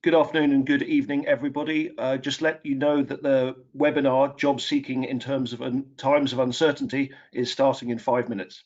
Good afternoon and good evening, everybody. Just let you know that the webinar, Job Seeking in Times of Uncertainty, is starting in 5 minutes.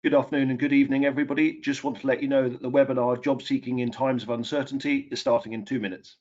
Good afternoon and good evening, everybody. Just want to let you know that the webinar, Job Seeking in Times of Uncertainty, is starting in 2 minutes.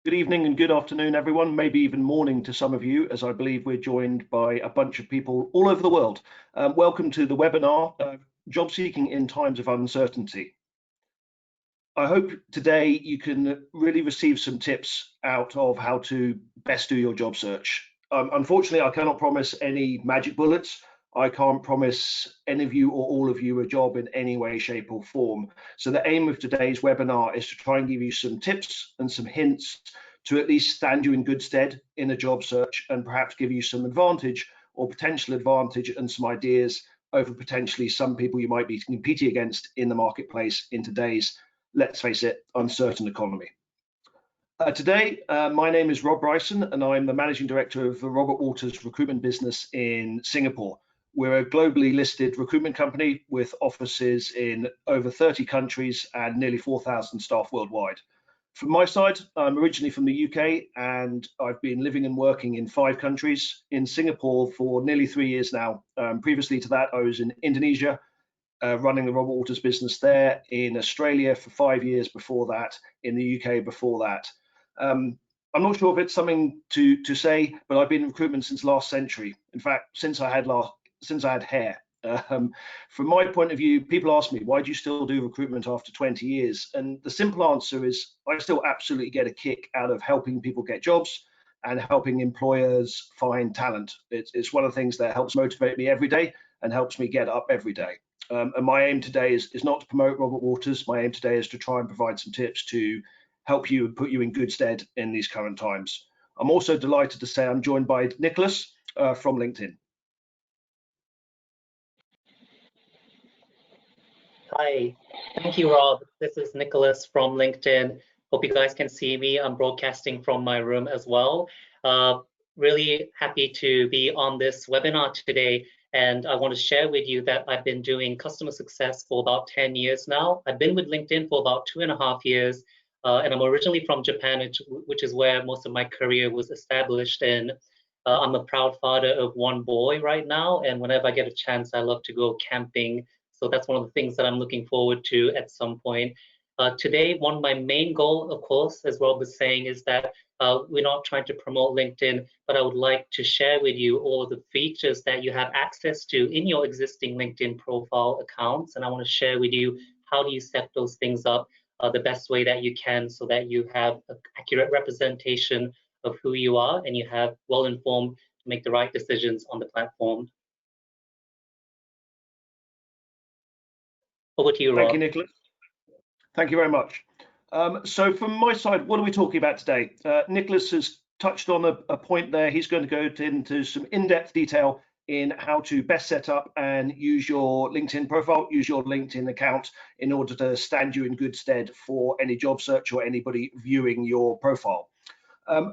Good evening and good afternoon, everyone, maybe even morning to some of you, as I believe we're joined by a bunch of people all over the world. Welcome to the webinar, Job Seeking in Times of Uncertainty. I hope today you can really receive some tips out of how to best do your job search. Unfortunately, I cannot promise any magic bullets. I can't promise any of you or all of you a job in any way, shape, or form. So, the aim of today's webinar is to try and give you some tips and some hints to at least stand you in good stead in a job search and perhaps give you some advantage or potential advantage and some ideas over potentially some people you might be competing against in the marketplace in today's, let's face it, uncertain economy. Today, my name is Rob Bryson, and I'm the Managing Director of the Robert Walters recruitment business in Singapore. We're a globally listed recruitment company with offices in over 30 countries and nearly 4,000 staff worldwide. From my side, I'm originally from the UK, and I've been living and working in 5 countries. In Singapore for nearly 3 years now. Previously to that, I was in Indonesia, running the Robert Walters business there, in Australia for 5 years before that, in the UK before that. I'm not sure if it's something to say, but I've been in recruitment since last century. In fact, since I had hair. From my point of view, people ask me, why do you still do recruitment after 20 years? And the simple answer is, I still absolutely get a kick out of helping people get jobs and helping employers find talent. It's one of the things that helps motivate me every day and helps me get up every day. And my aim today is not to promote Robert Walters. My aim today is to try and provide some tips to help you and put you in good stead in these current times. I'm also delighted to say I'm joined by Nicholas from LinkedIn. Hi, thank you, Rob. This is Nicholas from LinkedIn. Hope you guys can see me. I'm broadcasting from my room as well. Really happy to be on this webinar today. And I want to share with you that I've been doing customer success for about 10 years now. I've been with LinkedIn for about 2.5 years. And I'm originally from Japan, which is where most of my career was established in. I'm a proud father of 1 boy right now. And whenever I get a chance, I love to go camping. So that's one of the things that I'm looking forward to at some point. Today, one of my main goals, of course, as Rob was saying, is that we're not trying to promote LinkedIn, but I would like to share with you all of the features that you have access to in your existing LinkedIn profile accounts. And I want to share with you how do you set those things up the best way that you can so that you have an accurate representation of who you are and you have well-informed to make the right decisions on the platform. Over to you, Rob. Thank you, Nicholas. Thank you very much. So from my side, what are we talking about today? Nicholas has touched on a point there. He's going to go into some in-depth detail in how to best set up and use your LinkedIn profile, use your LinkedIn account in order to stand you in good stead for any job search or anybody viewing your profile.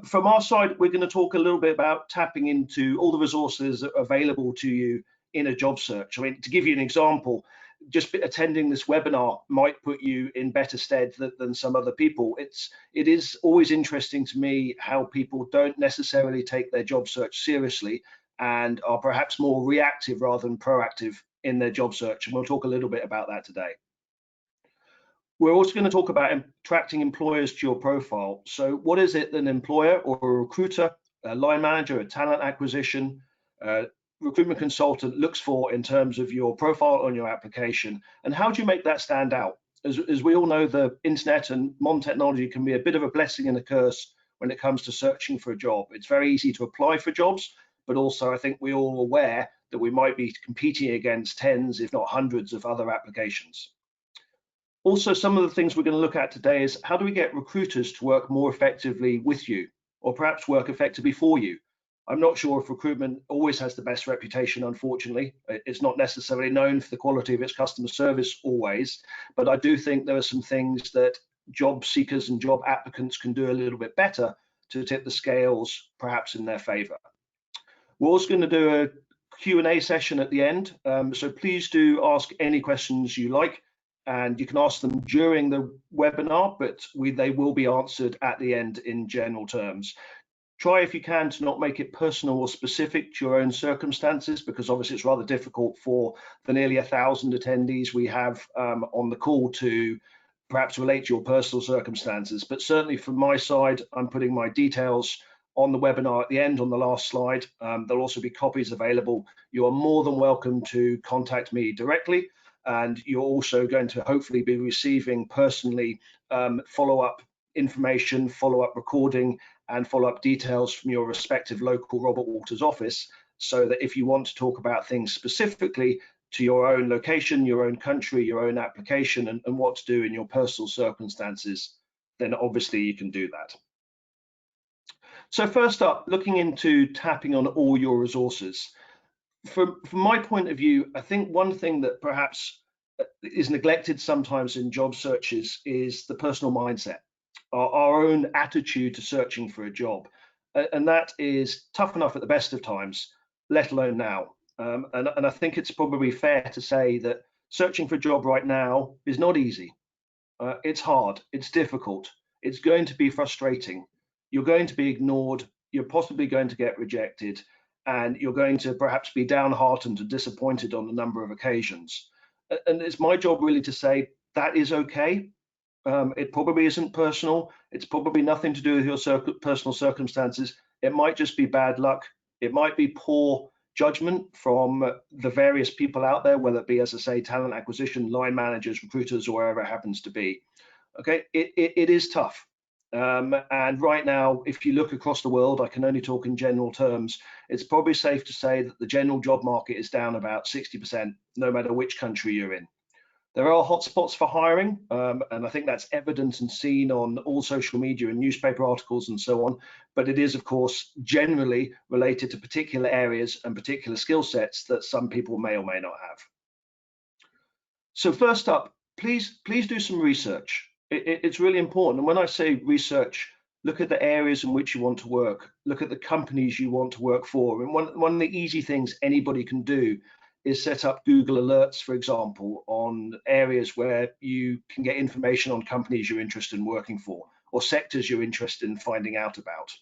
From our side, we're going to talk a little bit about tapping into all the resources available to you in a job search. I mean, to give you an example, just attending this webinar might put you in better stead than some other people. It is always interesting to me how people don't necessarily take their job search seriously and are perhaps more reactive rather than proactive in their job search. And we'll talk a little bit about that today. We're also going to talk about attracting employers to your profile. So what is it that an employer or a recruiter, a line manager, a talent acquisition, recruitment consultant looks for in terms of your profile on your application, and how do you make that stand out? As we all know, the internet and modern technology can be a bit of a blessing and a curse when it comes to searching for a job. It's very easy to apply for jobs, but also I think we're all aware that we might be competing against tens, if not hundreds of other applications. Also, some of the things we're going to look at today is how do we get recruiters to work more effectively with you, or perhaps work effectively for you? I'm not sure if recruitment always has the best reputation, unfortunately. It's not necessarily known for the quality of its customer service always, but I do think there are some things that job seekers and job applicants can do a little bit better to tip the scales perhaps in their favor. We're also going to do a Q&A session at the end, so please do ask any questions you like, and you can ask them during the webinar, but they will be answered at the end in general terms. Try, if you can, to not make it personal or specific to your own circumstances, because obviously it's rather difficult for the nearly 1,000 attendees we have on the call to perhaps relate to your personal circumstances. But certainly from my side, I'm putting my details on the webinar at the end on the last slide. There'll also be copies available. You are more than welcome to contact me directly. and you're also going to hopefully be receiving personally follow-up information, follow-up recording, and follow-up details from your respective local Robert Walters office, so that if you want to talk about things specifically to your own location, your own country, your own application, and what to do in your personal circumstances, then obviously you can do that. So first up, looking into tapping on all your resources. From my point of view, I think one thing that perhaps is neglected sometimes in job searches is the personal mindset, our own attitude to searching for a job. And that is tough enough at the best of times, let alone now. And I think it's probably fair to say that searching for a job right now is not easy. It's hard, it's difficult, it's going to be frustrating. You're going to be ignored, you're possibly going to get rejected, and you're going to perhaps be downhearted and disappointed on a number of occasions. And it's my job really to say that is okay. It probably isn't personal. It's probably nothing to do with your personal circumstances. It might just be bad luck. It might be poor judgment from the various people out there, whether it be, as I say, talent acquisition, line managers, recruiters, or wherever it happens to be. Okay, it is tough. And right now, if you look across the world, I can only talk in general terms, it's probably safe to say that the general job market is down about 60%, no matter which country you're in. There are hotspots for hiring, and I think that's evident and seen on all social media and newspaper articles and so on, but it is, of course, generally related to particular areas and particular skill sets that some people may or may not have. So first up, please do some research. It's really important. And when I say research, look at the areas in which you want to work, look at the companies you want to work for. And one of the easy things anybody can do is set up Google alerts, for example, on areas where you can get information on companies you're interested in working for or sectors you're interested in finding out about.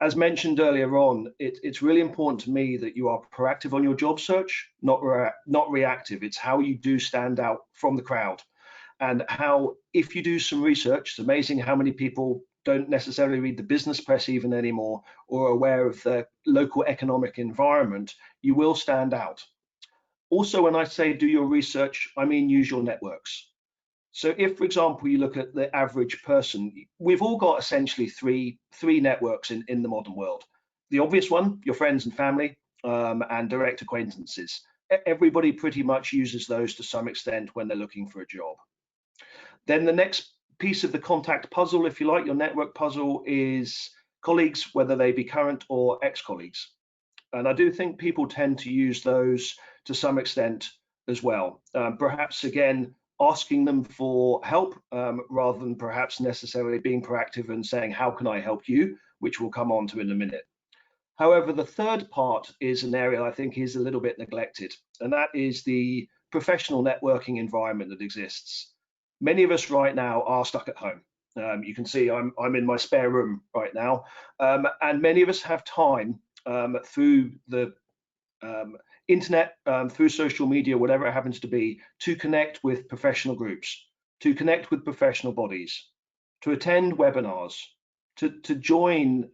As mentioned earlier on, it's really important to me that you are proactive on your job search, not reactive. It's how you do stand out from the crowd, and how, if you do some research, it's amazing how many people don't necessarily read the business press even anymore or are aware of the local economic environment. You will stand out. Also, when I say do your research, I mean use your networks. So if, for example, you look at the average person, we've all got essentially three networks in the modern world. The obvious one, your friends and family, and direct acquaintances. Everybody pretty much uses those to some extent when they're looking for a job. Then the next piece of the contact puzzle, if you like, your network puzzle, is colleagues, whether they be current or ex-colleagues. And I do think people tend to use those to some extent as well. Perhaps, again, asking them for help rather than perhaps necessarily being proactive and saying, how can I help you, which we'll come on to in a minute. However, the third part is an area I think is a little bit neglected, and that is the professional networking environment that exists. Many of us right now are stuck at home. You can see I'm in my spare room right now, and many of us have time through the internet, through social media, whatever it happens to be, to connect with professional groups, to connect with professional bodies, to attend webinars, to join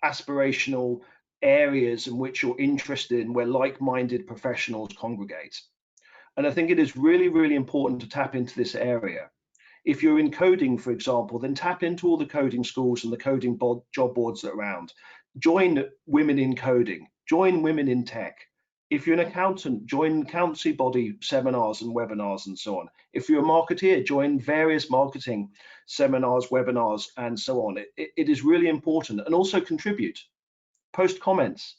aspirational areas in which you're interested in, where like-minded professionals congregate. And I think it is really, really important to tap into this area. If you're in coding, for example, then tap into all the coding schools and the coding job boards that are around. Join women in coding, join women in tech. If you're an accountant, join accountancy body seminars and webinars and so on. If you're a marketeer, join various marketing seminars, webinars, and so on. It is really important. And also contribute, post comments,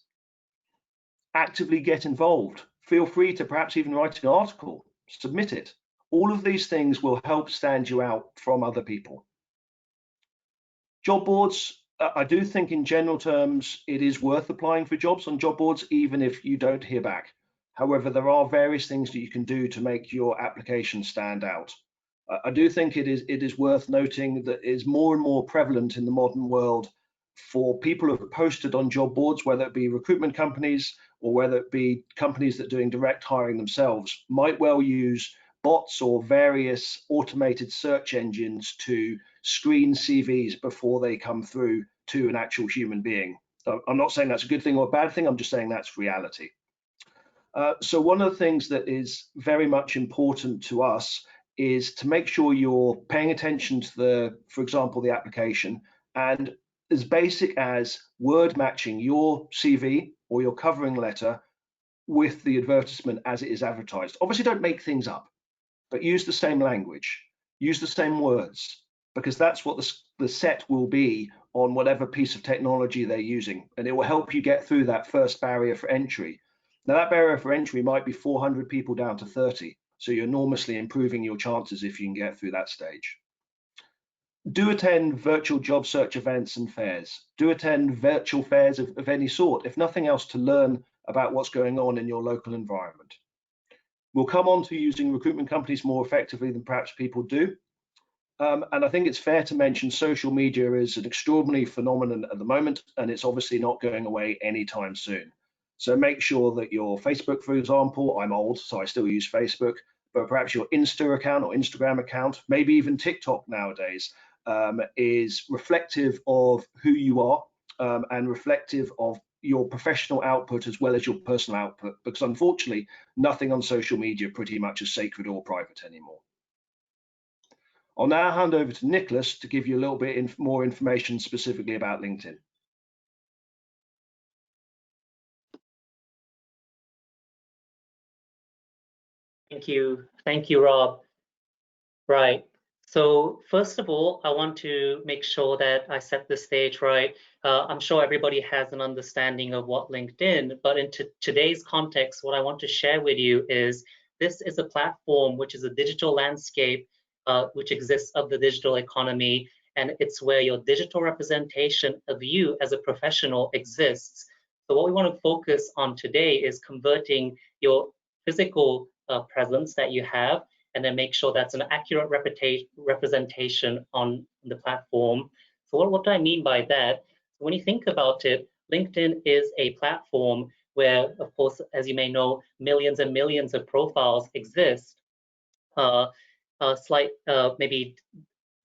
actively get involved. Feel free to perhaps even write an article, submit it. All of these things will help stand you out from other people. Job boards, I do think in general terms, it is worth applying for jobs on job boards, even if you don't hear back. However, there are various things that you can do to make your application stand out. I do think it is worth noting that it is more and more prevalent in the modern world for people who have posted on job boards, whether it be recruitment companies or whether it be companies that are doing direct hiring themselves, might well use bots or various automated search engines to screen CVs before they come through to an actual human being. I'm not saying that's a good thing or a bad thing, I'm just saying that's reality. So one of the things that is very much important to us is to make sure you're paying attention to for example, the application, and as basic as word matching your CV or your covering letter with the advertisement as it is advertised. Obviously, don't make things up, but use the same language, use the same words, because that's what the set will be on whatever piece of technology they're using, and it will help you get through that first barrier for entry. Now, that barrier for entry might be 400 people down to 30, so you're enormously improving your chances if you can get through that stage. Do attend virtual job search events and fairs. Do attend virtual fairs of any sort, if nothing else, to learn about what's going on in your local environment. We'll come on to using recruitment companies more effectively than perhaps people do. And I think it's fair to mention social media is an extraordinary phenomenon at the moment, and it's obviously not going away anytime soon. So make sure that your Facebook, for example, I'm old, so I still use Facebook, but perhaps your Insta account or Instagram account, maybe even TikTok nowadays, is reflective of who you are and reflective of your professional output as well as your personal output, because unfortunately, nothing on social media pretty much is sacred or private anymore. I'll now hand over to Nicholas to give you a little bit more information specifically about LinkedIn. Thank you, Rob. Right. So first of all, I want to make sure that I set the stage right. I'm sure everybody has an understanding of what LinkedIn, but in today's context, what I want to share with you is this is a platform which is a digital landscape which exists of the digital economy, and it's where your digital representation of you as a professional exists. So what we want to focus on today is converting your physical presence that you have, and then make sure that's an accurate representation on the platform. So what do I mean by that? When you think about it, LinkedIn is a platform where, of course, as you may know, millions and millions of profiles exist. Slight maybe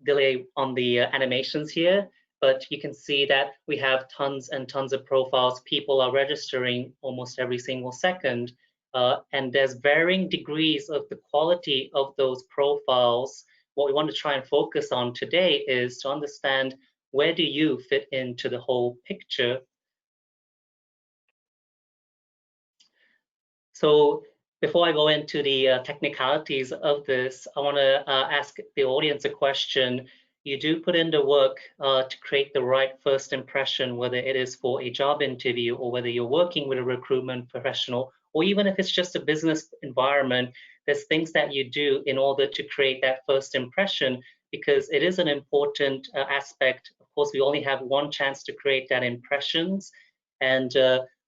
delay on the animations here, but you can see that we have tons and tons of profiles. People are registering almost every single second. And there's varying degrees of the quality of those profiles. What we want to try and focus on today is to understand, where do you fit into the whole picture? So before I go into the technicalities of this, I want to ask the audience a question. You do put in the work to create the right first impression, whether it is for a job interview or whether you're working with a recruitment professional, or even if it's just a business environment. There's things that you do in order to create that first impression, because it is an important aspect. Of course, we only have one chance to create that impressions, and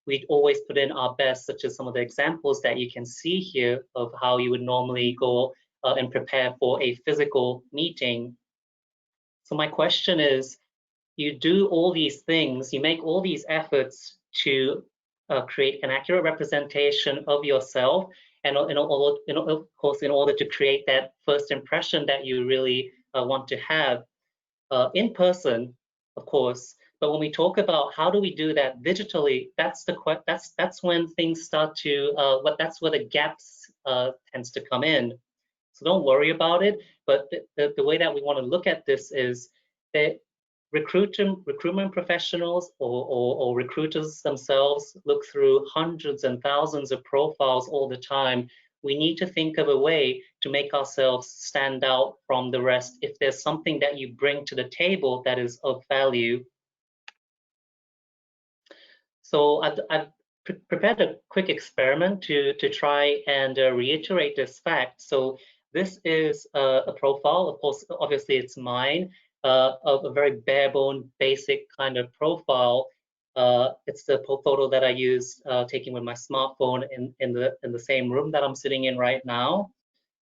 we'd always put in our best, such as some of the examples that you can see here of how you would normally go and prepare for a physical meeting. So my question is, you do all these things, you make all these efforts to create an accurate representation of yourself, and of course, in order to create that first impression that you really want to have in person, of course. But when we talk about how do we do that digitally, that's when things start to that's where the gaps tends to come in. So don't worry about it. But the way that we want to look at this is that recruitment professionals or recruiters themselves look through hundreds and thousands of profiles all the time. We need to think of a way to make ourselves stand out from the rest if there's something that you bring to the table that is of value. So I've prepared a quick experiment to try and reiterate this fact. So this is a profile, of course, obviously it's mine, of a very bare bone, basic kind of profile. It's the photo that I used taken with my smartphone in the same room that I'm sitting in right now.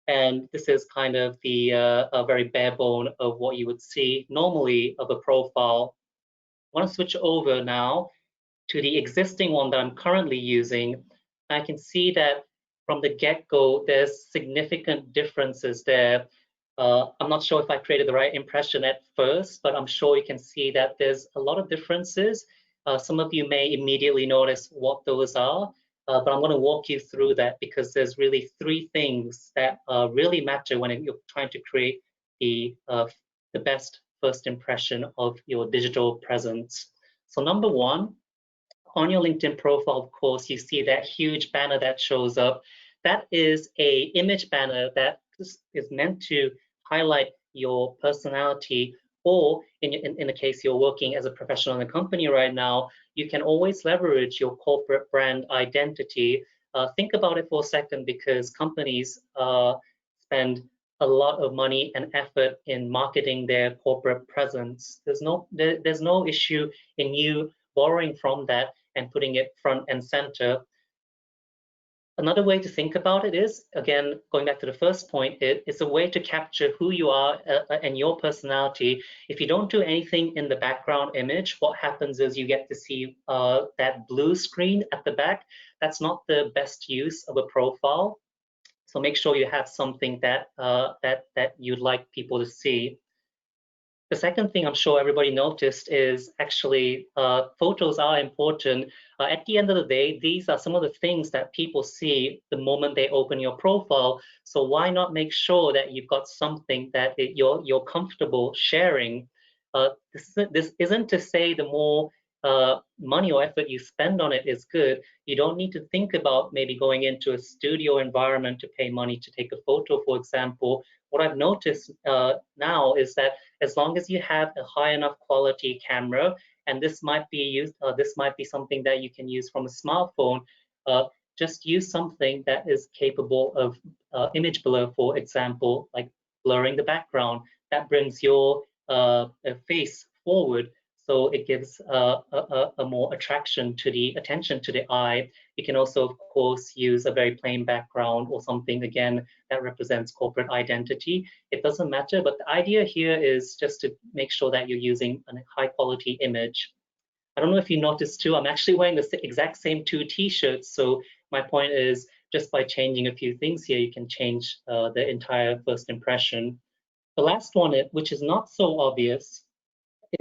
And this is kind of the a very bare bone of what you would see normally of a profile. I want to switch over now to the existing one that I'm currently using. I can see that from the get-go, there's significant differences there. I'm not sure if I created the right impression at first, but I'm sure you can see that there's a lot of differences. Some of you may immediately notice what those are. but I'm going to walk you through that because there's really three things that really matter when you're trying to create the best first impression of your digital presence. So number one, on your LinkedIn profile, of course, you see that huge banner that shows up. That is a image banner that is meant to highlight your personality, or in the case you're working as a professional in a company right now, you can always leverage your corporate brand identity. Think about it for a second, because companies spend a lot of money and effort in marketing their corporate presence. There's no issue in you borrowing from that and putting it front and center. Another way to think about it is, again, going back to the first point, it's a way to capture who you are and your personality. If you don't do anything in the background image, what happens is you get to see that blue screen at the back. That's not the best use of a profile. So make sure you have something that you'd like people to see. The second thing I'm sure everybody noticed is actually photos are important. At the end of the day, these are some of the things that people see the moment they open your profile. So why not make sure that you've got something that you're comfortable sharing? This isn't to say the more money or effort you spend on it is good. You don't need to think about maybe going into a studio environment to pay money to take a photo, for example. What I've noticed now is that as long as you have a high enough quality camera, and this might be something that you can use from a smartphone, just use something that is capable of image blur, for example, like blurring the background. That brings your face forward, so it gives a more attention to the eye. You can also, of course, use a very plain background or something, again, that represents corporate identity. It doesn't matter, but the idea here is just to make sure that you're using a high quality image. I don't know if you noticed too, I'm actually wearing the exact same two t-shirts. So my point is, just by changing a few things here, you can change the entire first impression. The last one, which is not so obvious,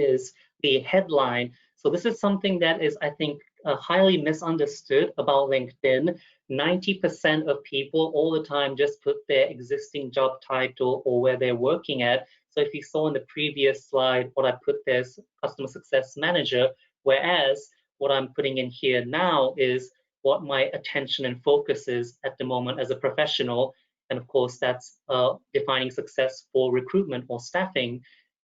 is the headline. So this is something that is, I think, highly misunderstood about LinkedIn. 90% of people all the time just put their existing job title or where they're working at. So if you saw in the previous slide, what I put there is customer success manager, whereas what I'm putting in here now is what my attention and focus is at the moment as a professional. And of course, that's defining success for recruitment or staffing.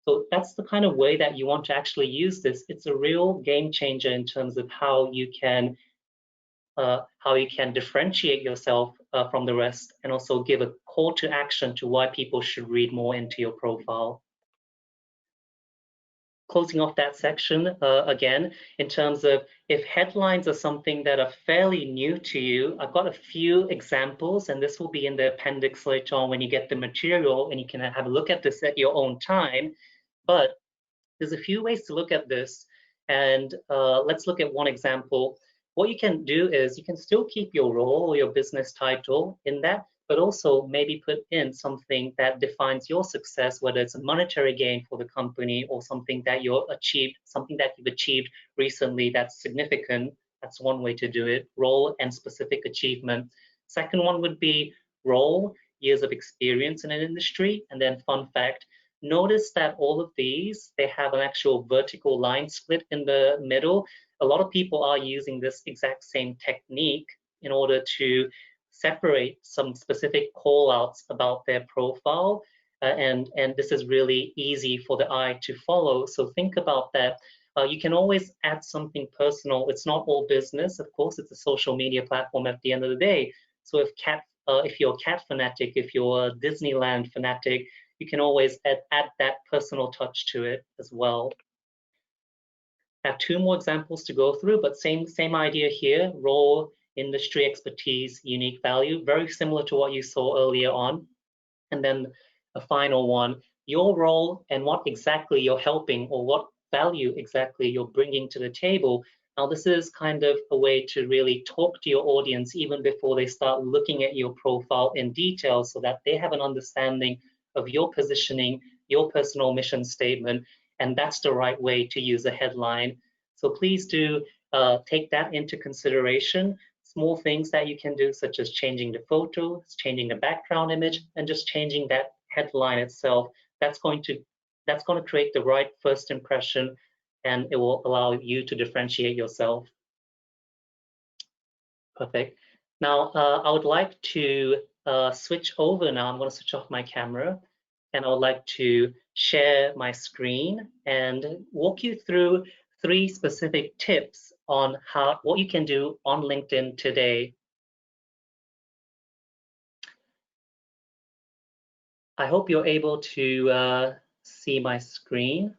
So that's the kind of way that you want to actually use this. It's a real game changer in terms of how you can differentiate yourself from the rest, and also give a call to action to why people should read more into your profile. Closing off that section, again, in terms of if headlines are something that are fairly new to you, I've got a few examples, and this will be in the appendix later on when you get the material, and you can have a look at this at your own time. But there's a few ways to look at this, and let's look at one example. What you can do is you can still keep your role or your business title in that, but also maybe put in something that defines your success, whether it's a monetary gain for the company or something that you've achieved recently that's significant. That's one way to do it, role and specific achievement. Second one would be role, years of experience in an industry, and then fun fact. Notice that all of these, they have an actual vertical line split in the middle. A lot of people are using this exact same technique in order to separate some specific call outs about their profile. And this is really easy for the eye to follow. So think about that. You can always add something personal. It's not all business. Of course, it's a social media platform at the end of the day. So if you're a cat fanatic, if you're a Disneyland fanatic, you can always add that personal touch to it as well. I have two more examples to go through, but same idea here, role, industry expertise, unique value, very similar to what you saw earlier on. And then a final one, your role and what exactly you're helping, or what value exactly you're bringing to the table. Now, this is kind of a way to really talk to your audience even before they start looking at your profile in detail, so that they have an understanding of your positioning, your personal mission statement, and that's the right way to use a headline. So please do take that into consideration. small things that you can do, such as changing the photo, changing the background image, and just changing that headline itself. That's going to create the right first impression, and it will allow you to differentiate yourself. Perfect. Now, I would like to switch over now. I'm going to switch off my camera, and I would like to share my screen and walk you through 3 specific tips on what you can do on LinkedIn today. I hope you're able to see my screen.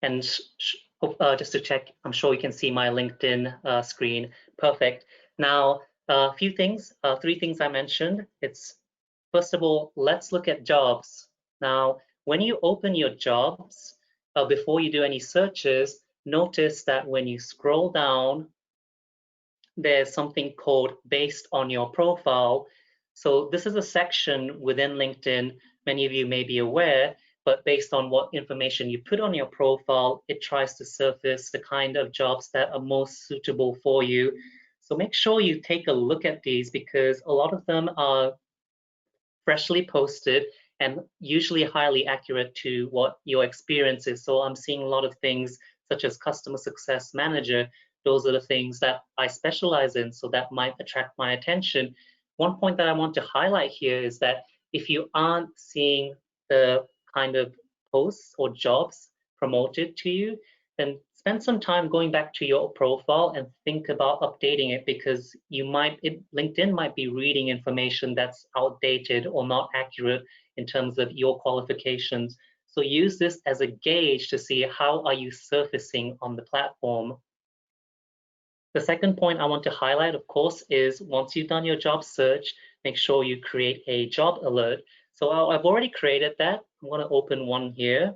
And just to check, I'm sure you can see my LinkedIn screen. Perfect. Now, a few things, 3 things I mentioned. It's, first of all, let's look at jobs. Now, when you open your jobs, before you do any searches, notice that when you scroll down, there's something called based on your profile. So this is a section within LinkedIn, many of you may be aware, but based on what information you put on your profile, it tries to surface the kind of jobs that are most suitable for you. So make sure you take a look at these, because a lot of them are freshly posted and usually highly accurate to what your experience is. So I'm seeing a lot of things such as customer success manager. Those are the things that I specialize in, so that might attract my attention. One point that I want to highlight here is that if you aren't seeing the kind of posts or jobs promoted to you, then spend some time going back to your profile and think about updating it, because LinkedIn might be reading information that's outdated or not accurate in terms of your qualifications. So use this as a gauge to see how are you surfacing on the platform. The second point I want to highlight, of course, is once you've done your job search, make sure you create a job alert. So I've already created that. I'm going to open one here.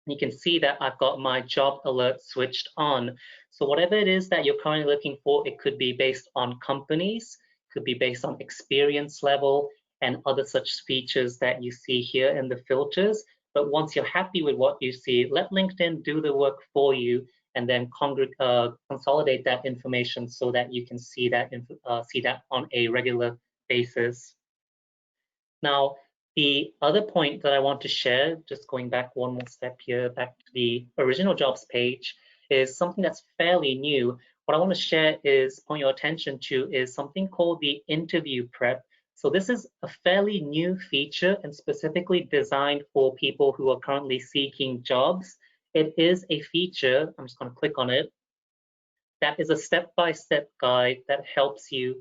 You can see that I've got my job alert switched on. So whatever it is that you're currently looking for, it could be based on companies, could be based on experience level, and other such features that you see here in the filters. But once you're happy with what you see, let LinkedIn do the work for you, and then consolidate that information so that you can see that on a regular basis. Now, the other point that I want to share, just going back one more step here, back to the original jobs page, is something that's fairly new. What I want to share is, point your attention to, is something called the interview prep. So this is a fairly new feature and specifically designed for people who are currently seeking jobs. It is a feature, I'm just going to click on it, that is a step-by-step guide that helps you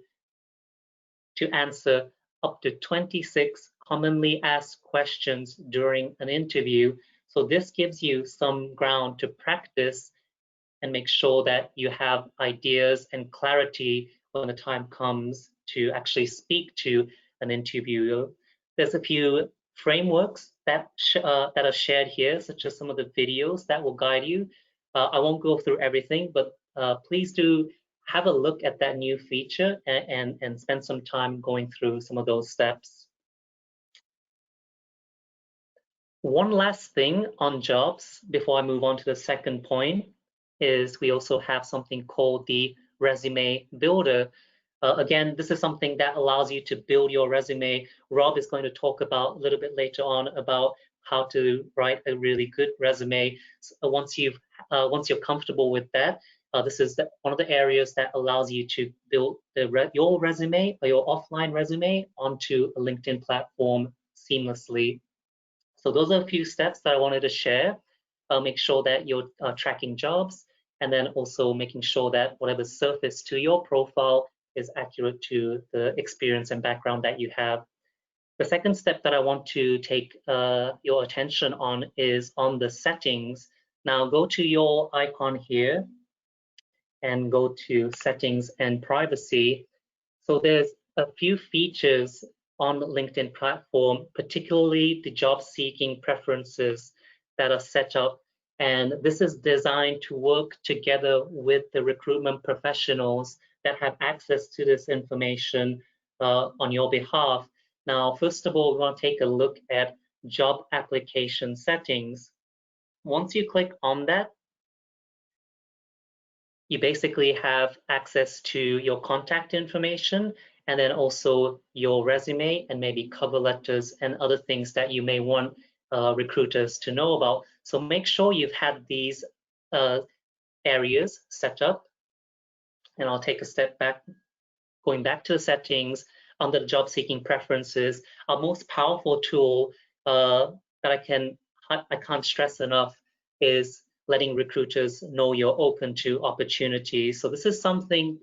to answer up to 26 commonly asked questions during an interview. So this gives you some ground to practice and make sure that you have ideas and clarity when the time comes to actually speak to an interviewer. There's a few frameworks that are shared here, such as some of the videos that will guide you. I won't go through everything, but please do have a look at that new feature and spend some time going through some of those steps. One last thing on jobs before I move on to the second point is we also have something called the resume builder. Again, this is something that allows you to build your resume. Rob is going to talk about a little bit later on about how to write a really good resume. So once you're comfortable with that, this is one of the areas that allows you to build your resume or your offline resume onto a LinkedIn platform seamlessly. So those are a few steps that I wanted to share. Make sure that you're tracking jobs, and then also making sure that whatever's surfaced to your profile is accurate to the experience and background that you have. The second step that I want to take your attention on is on the settings. Now go to your icon here and go to settings and privacy. So there's a few features on the LinkedIn platform, particularly the job seeking preferences that are set up. And this is designed to work together with the recruitment professionals that have access to this information on your behalf. Now, first of all, we want to take a look at job application settings. once you click on that, you basically have access to your contact information and then also your resume and maybe cover letters and other things that you may want recruiters to know about. So make sure you've had these areas set up. And I'll take a step back, going back to the settings under the job seeking preferences. Our most powerful tool that I can't stress enough is letting recruiters know you're open to opportunities. So this is something,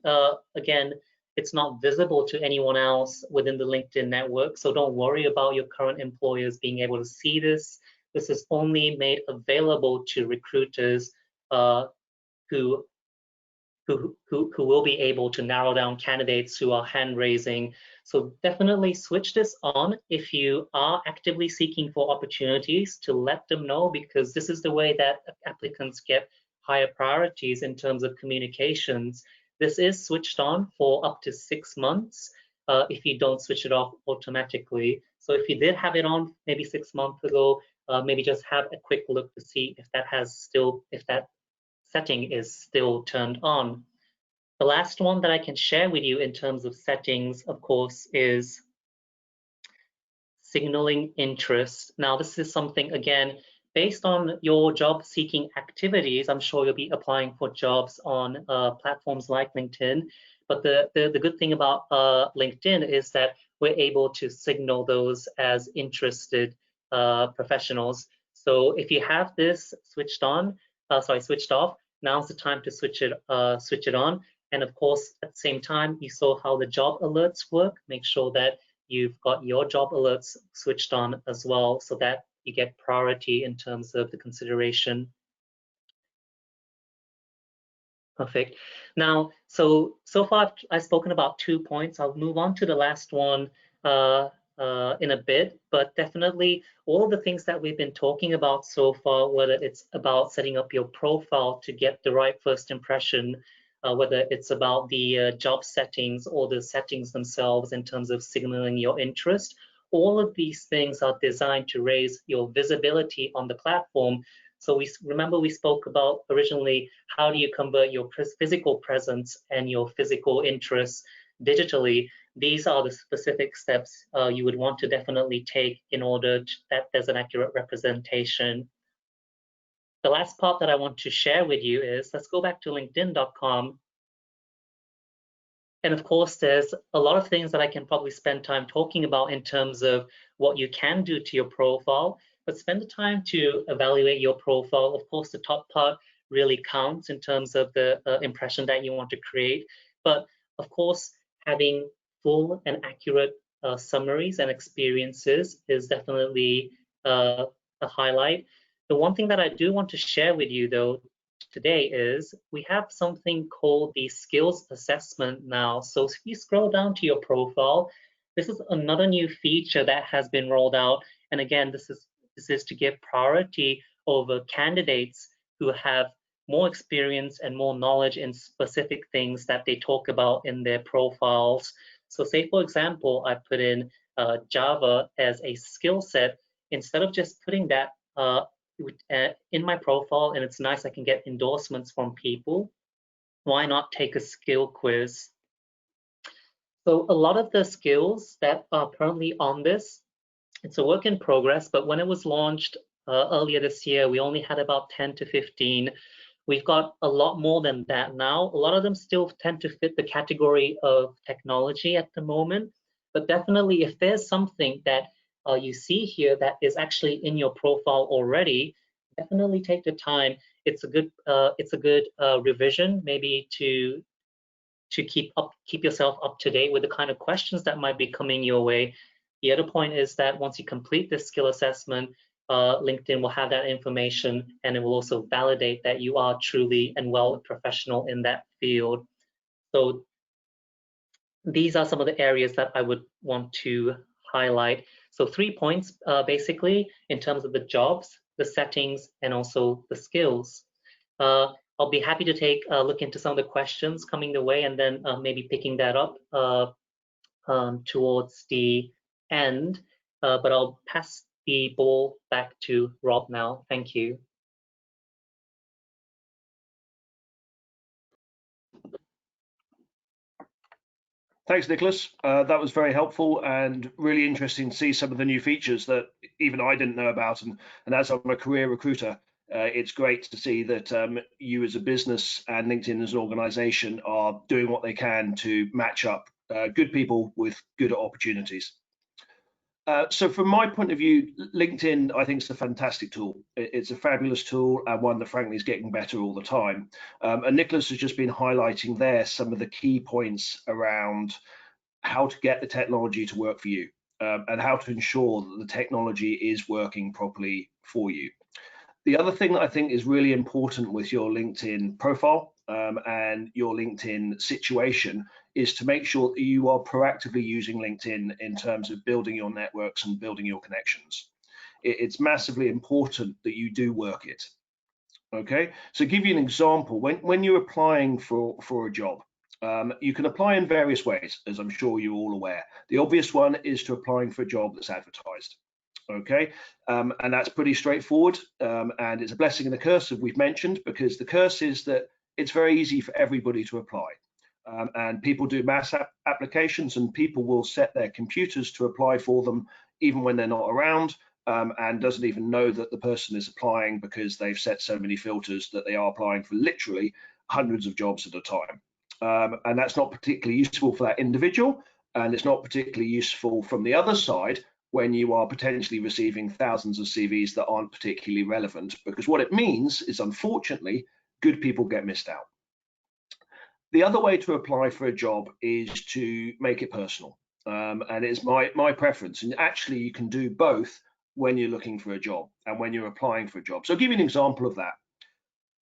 again, it's not visible to anyone else within the LinkedIn network. So don't worry about your current employers being able to see this. This is only made available to recruiters who will be able to narrow down candidates who are hand raising. So definitely switch this on if you are actively seeking for opportunities, to let them know, because this is the way that applicants get higher priorities in terms of communications. This is switched on for up to 6 months if you don't switch it off automatically. So if you did have it on maybe 6 months ago, maybe just have a quick look to see if that setting is still turned on. The last one that I can share with you in terms of settings, of course, is signaling interest. Now, this is something, again, based on your job seeking activities. I'm sure you'll be applying for jobs on platforms like LinkedIn. But the good thing about LinkedIn is that we're able to signal those as interested professionals. So if you have this switched off, now's the time to switch it on. And of course, at the same time, you saw how the job alerts work. Make sure that you've got your job alerts switched on as well, so that you get priority in terms of the consideration. Perfect. Now, so far I've spoken about 2 points. I'll move on to the last one in a bit, but definitely all the things that we've been talking about so far, whether it's about setting up your profile to get the right first impression, whether it's about the job settings or the settings themselves in terms of signaling your interest, all of these things are designed to raise your visibility on the platform. So we spoke about originally, how do you convert your physical presence and your physical interests digitally? These are the specific steps you would want to definitely take in order that there's an accurate representation. The last part that I want to share with you is, let's go back to linkedin.com. And of course, there's a lot of things that I can probably spend time talking about in terms of what you can do to your profile, but spend the time to evaluate your profile. Of course, the top part really counts in terms of the impression that you want to create. But of course, having full and accurate summaries and experiences is definitely a highlight. The one thing that I do want to share with you, though, today is we have something called the skills assessment now. So if you scroll down to your profile, this is another new feature that has been rolled out. And again, this is to give priority over candidates who have more experience and more knowledge in specific things that they talk about in their profiles. So say, for example, I put in Java as a skill set. Instead of just putting that in my profile, and it's nice, I can get endorsements from people, why not take a skill quiz? So a lot of the skills that are currently on this, it's a work in progress, but when it was launched earlier this year, we only had about 10 to 15. We've got a lot more than that now. A lot of them still tend to fit the category of technology at the moment, but definitely if there's something that you see here that is actually in your profile already, definitely take the time. It's a good revision, maybe to keep yourself up to date with the kind of questions that might be coming your way. The other point is that once you complete this skill assessment, LinkedIn will have that information, and it will also validate that you are truly and well a professional in that field. So these are some of the areas that I would want to highlight. So 3 points basically in terms of the jobs, the settings, and also the skills. I'll be happy to take a look into some of the questions coming the way, and then maybe picking that up towards the end. But I'll pass the ball back to Rob now. Thank you. Thanks, Nicholas. That was very helpful and really interesting to see some of the new features that even I didn't know about. And as I'm a career recruiter, it's great to see that you as a business and LinkedIn as an organization are doing what they can to match up good people with good opportunities. So from my point of view, LinkedIn, I think, is a fantastic tool. It's a fabulous tool and one that frankly is getting better all the time. And Nicholas has just been highlighting there some of the key points around how to get the technology to work for you and how to ensure that the technology is working properly for you. The other thing that I think is really important with your LinkedIn profile and your LinkedIn situation is to make sure that you are proactively using LinkedIn in terms of building your networks and building your connections. It's massively important that you do work it. Okay, so give you an example. When you're applying for a job, you can apply in various ways, as I'm sure you're all aware. The obvious one is to applying for a job that's advertised. Okay, and that's pretty straightforward, and it's a blessing and a curse, as we've mentioned, because the curse is that it's very easy for everybody to apply, and people do mass applications, and people will set their computers to apply for them even when they're not around, and doesn't even know that the person is applying because they've set so many filters that they are applying for literally hundreds of jobs at a time, and that's not particularly useful for that individual, and it's not particularly useful from the other side when you are potentially receiving thousands of CVs that aren't particularly relevant, because what it means is, unfortunately, good people get missed out. The other way to apply for a job is to make it personal, and it's my preference. And actually, you can do both when you're looking for a job and when you're applying for a job. So I'll give you an example of that.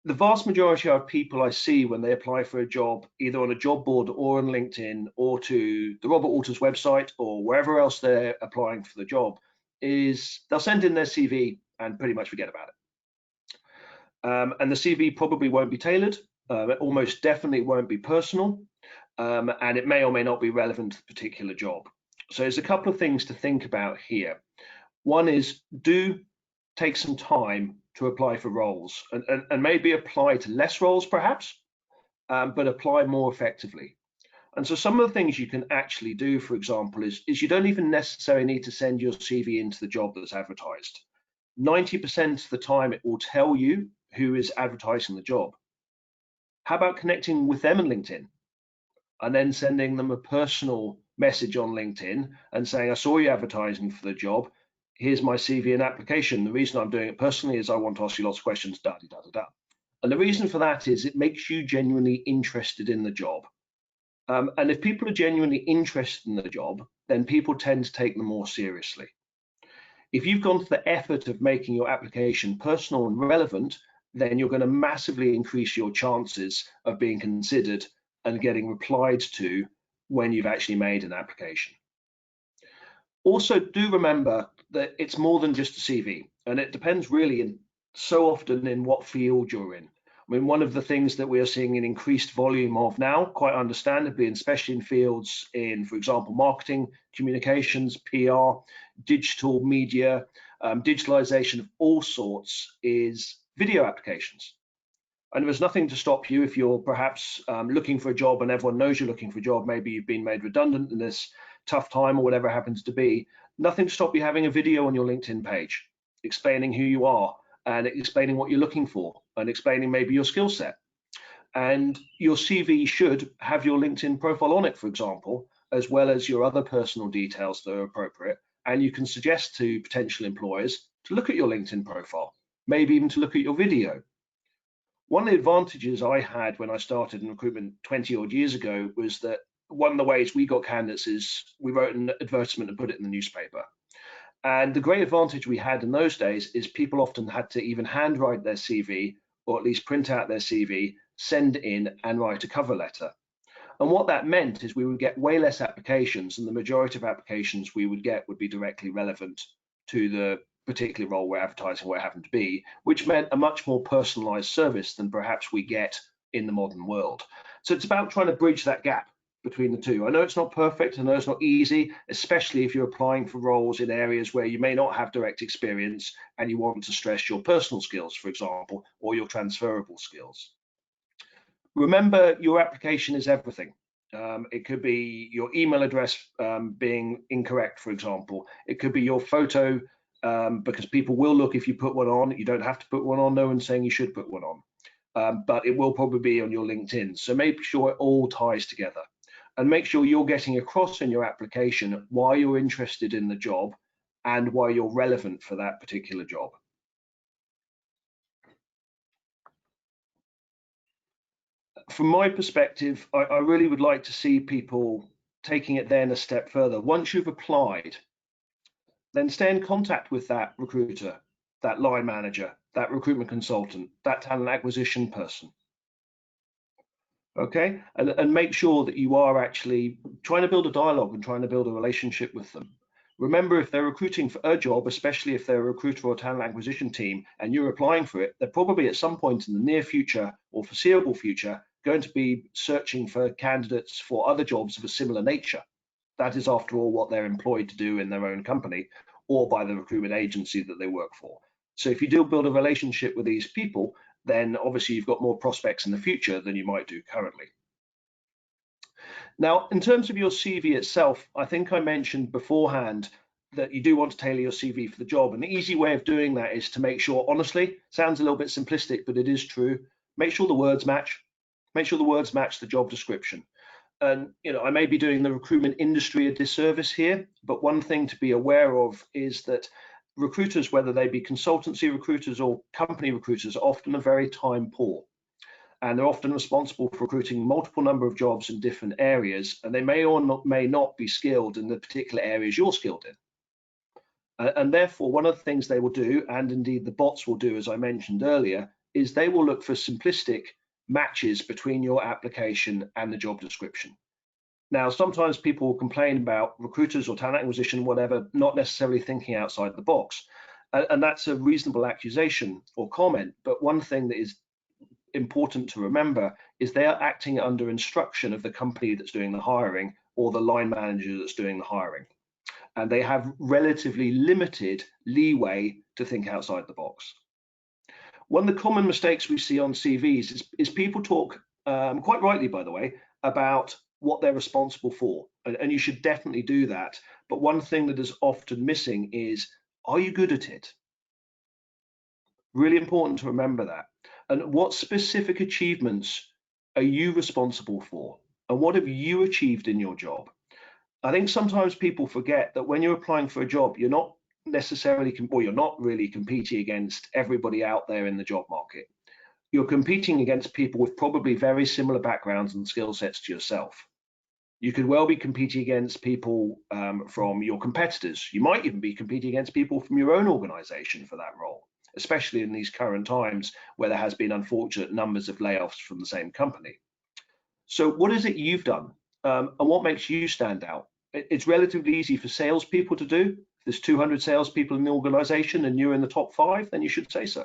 The vast majority of people I see when they apply for a job, either on a job board or on LinkedIn or to the Robert Walters website or wherever else they're applying for the job, is they'll send in their CV and pretty much forget about it. And the CV probably won't be tailored. It almost definitely won't be personal, and it may or may not be relevant to the particular job. So there's a couple of things to think about here. One is, do take some time to apply for roles and maybe apply to less roles perhaps, but apply more effectively. And so some of the things you can actually do, for example, is you don't even necessarily need to send your CV into the job that's advertised. 90% of the time it will tell you who is advertising the job. How about connecting with them on LinkedIn and then sending them a personal message on LinkedIn and saying, I saw you advertising for the job. Here's my CV and application. The reason I'm doing it personally is I want to ask you lots of questions, da da da da. And the reason for that is it makes you genuinely interested in the job. And if people are genuinely interested in the job, then people tend to take them more seriously. If you've gone to the effort of making your application personal and relevant, then you're going to massively increase your chances of being considered and getting replied to when you've actually made an application. Also, do remember that it's more than just a CV, and it depends really so often in what field you're in. I mean, one of the things that we are seeing an increased volume of now, quite understandably, and especially in fields in, for example, marketing, communications, PR, digital media, digitalization of all sorts, is video applications. And there's nothing to stop you if you're perhaps looking for a job and everyone knows you're looking for a job. Maybe you've been made redundant in this tough time or whatever happens to be. Nothing to stop you having a video on your LinkedIn page explaining who you are and explaining what you're looking for and explaining maybe your skill set. And your CV should have your LinkedIn profile on it, for example, as well as your other personal details that are appropriate. And you can suggest to potential employers to look at your LinkedIn profile, maybe even to look at your video. One of the advantages I had when I started in recruitment 20 odd years ago was that one of the ways we got candidates is we wrote an advertisement and put it in the newspaper. And the great advantage we had in those days is people often had to even handwrite their CV or at least print out their CV, send in and write a cover letter. And what that meant is we would get way less applications, and the majority of applications we would get would be directly relevant to the particular role we're advertising where it happened to be, which meant a much more personalized service than perhaps we get in the modern world. So it's about trying to bridge that gap between the two. I know it's not perfect, I know it's not easy, especially if you're applying for roles in areas where you may not have direct experience and you want to stress your personal skills, for example, or your transferable skills. Remember, your application is everything. It could be your email address being incorrect, for example. It could be your photo, because people will look if you put one on. You don't have to put one on. No one's saying you should put one on, but it will probably be on your LinkedIn. So make sure it all ties together, and make sure you're getting across in your application why you're interested in the job and why you're relevant for that particular job. From my perspective, I really would like to see people taking it then a step further. Once you've applied, then stay in contact with that recruiter, that line manager, that recruitment consultant, that talent acquisition person. Okay, and make sure that you are actually trying to build a dialogue and trying to build a relationship with them. Remember, if they're recruiting for a job, especially if they're a recruiter or talent acquisition team, and you're applying for it, they're probably at some point in the near future or foreseeable future going to be searching for candidates for other jobs of a similar nature. That is, after all, what they're employed to do in their own company or by the recruitment agency that they work for. So if you do build a relationship with these people, then obviously you've got more prospects in the future than you might do currently. Now, in terms of your CV itself, I think I mentioned beforehand that you do want to tailor your CV for the job. And the easy way of doing that is to make sure, honestly, sounds a little bit simplistic, but it is true. Make sure the words match. Make sure the words match the job description. And I may be doing the recruitment industry a disservice here, but one thing to be aware of is that recruiters, whether they be consultancy recruiters or company recruiters, often are very time poor. And they're often responsible for recruiting multiple number of jobs in different areas, and they may or may not be skilled in the particular areas you're skilled in. And therefore, one of the things they will do, and indeed the bots will do, as I mentioned earlier, is they will look for simplistic matches between your application and the job description. Now, sometimes people will complain about recruiters or talent acquisition, whatever, not necessarily thinking outside the box. And that's a reasonable accusation or comment. But one thing that is important to remember is they are acting under instruction of the company that's doing the hiring or the line manager that's doing the hiring. And they have relatively limited leeway to think outside the box. One of the common mistakes we see on CVs is people talk, quite rightly, by the way, about what they're responsible for. And you should definitely do that. But one thing that is often missing is, are you good at it? Really important to remember that. And what specific achievements are you responsible for? And what have you achieved in your job? I think sometimes people forget that when you're applying for a job, you're not necessarily, or you're not really competing against everybody out there in the job market. You're competing against people with probably very similar backgrounds and skill sets to yourself. You could well be competing against people from your competitors. You might even be competing against people from your own organization for that role, especially in these current times where there has been unfortunate numbers of layoffs from the same company. So what is it you've done, and what makes you stand out? It's relatively easy for salespeople to do. If there's 200 salespeople in the organization and you're in the top 5, then you should say so.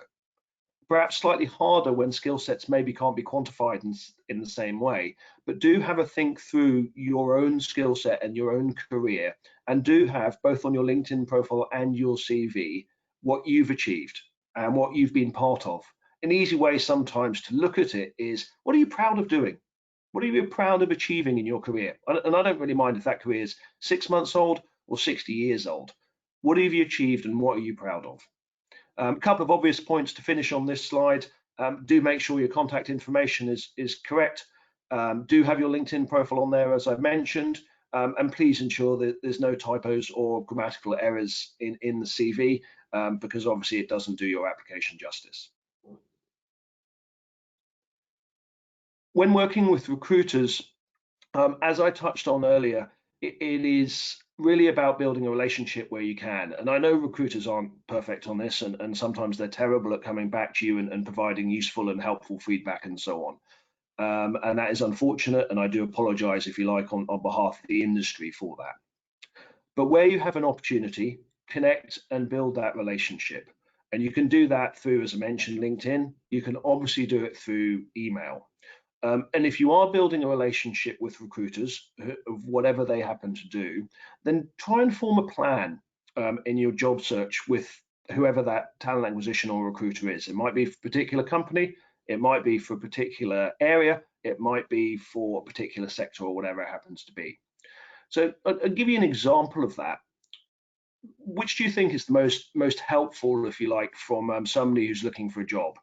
Perhaps slightly harder when skill sets maybe can't be quantified in the same way, but do have a think through your own skill set and your own career, and do have both on your LinkedIn profile and your CV what you've achieved and what you've been part of. An easy way sometimes to look at it is, what are you proud of doing? What are you proud of achieving in your career? And I don't really mind if that career is 6 months old or 60 years old. What have you achieved and what are you proud of? A couple of obvious points to finish on this slide. Do make sure your contact information is correct. Do have your LinkedIn profile on there, as I mentioned, and please ensure that there's no typos or grammatical errors in the CV, because obviously it doesn't do your application justice. When working with recruiters, as I touched on earlier, it is really about building a relationship where you can. And I know recruiters aren't perfect on this, and sometimes they're terrible at coming back to you and providing useful and helpful feedback and so on. And that is unfortunate, and I do apologize, if you like, on behalf of the industry for that. But where you have an opportunity, connect and build that relationship. And you can do that through, as I mentioned, LinkedIn. You can obviously do it through email. And if you are building a relationship with recruiters, of whatever they happen to do, then try and form a plan in your job search with whoever that talent acquisition or recruiter is. It might be for a particular company, it might be for a particular area, It might be for a particular sector or whatever it happens to be. So I'll give you an example of that. Which do you think is the most helpful, if you like, from somebody who's looking for a job?